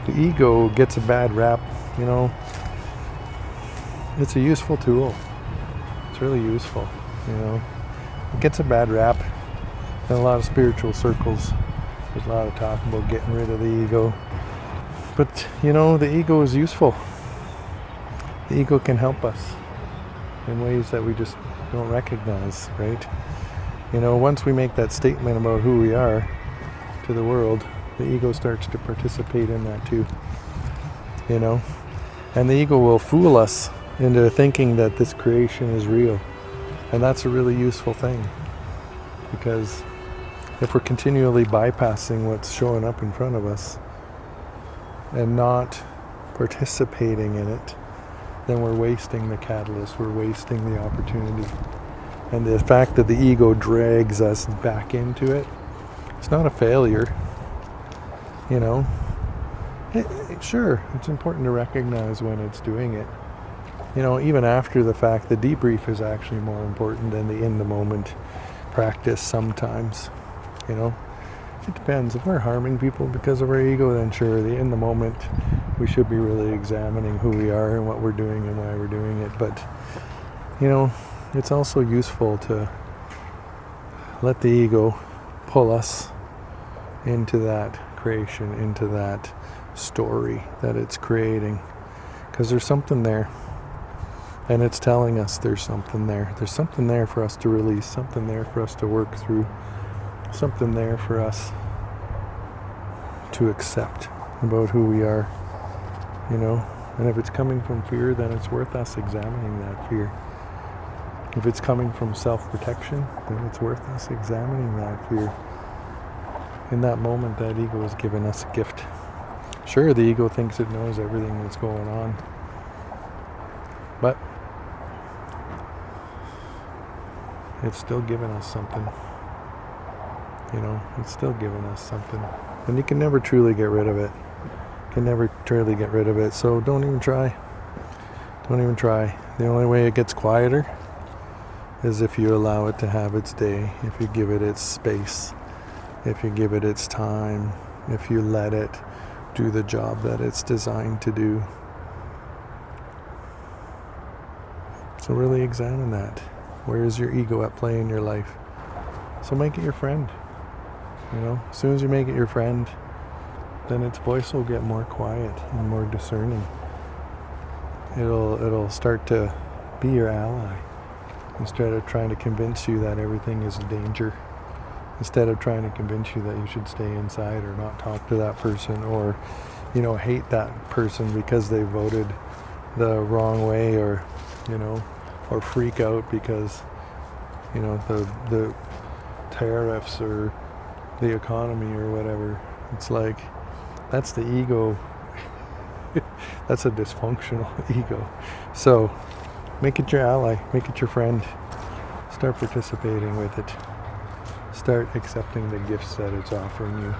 The ego gets a bad rap, you know. It's a useful tool. It's really useful, you know. It gets a bad rap in a lot of spiritual circles. There's a lot of talk about getting rid of the ego. But, you know, the ego is useful. The ego can help us in ways that we just don't recognize, right? You know, once we make that statement about who we are to the world, the ego starts to participate in that too, you know? And the ego will fool us into thinking that this creation is real. And that's a really useful thing, because if we're continually bypassing what's showing up in front of us and not participating in it, then we're wasting the catalyst, we're wasting the opportunity. And the fact that the ego drags us back into it, it's not a failure, you know. Sure, it's important to recognize when it's doing it. You know, even after the fact, the debrief is actually more important than the in-the-moment practice sometimes, you know. It depends. If we're harming people because of our ego, then sure, in the moment, we should be really examining who we are and what we're doing and why we're doing it. But, you know, it's also useful to let the ego pull us into that creation, into that story that it's creating. Because there's something there. And it's telling us there's something there. There's something there for us to release, something there for us to work through, something there for us to accept about who we are, you know. And if it's coming from fear, then it's worth us examining that fear. If it's coming from self-protection, then it's worth us examining that fear. In that moment, that ego is giving us a gift. Sure, the ego thinks it knows everything that's going on, but it's still giving us something. You know, it's still giving us something. And you can never truly get rid of it. You can never truly get rid of it. So don't even try. Don't even try. The only way it gets quieter is if you allow it to have its day, if you give it its space, if you give it its time, if you let it do the job that it's designed to do. So really examine that. Where is your ego at play in your life? So make it your friend. You know, as soon as you make it your friend, then its voice will get more quiet and more discerning. It'll start to be your ally instead of trying to convince you that everything is a danger. Instead of trying to convince you that you should stay inside or not talk to that person, or, you know, hate that person because they voted the wrong way, or, you know, or freak out because, you know, the tariffs or the economy or whatever. It's like, that's the ego. That's a dysfunctional ego. So make it your ally, make it your friend. Start participating with it. Start accepting the gifts that it's offering you.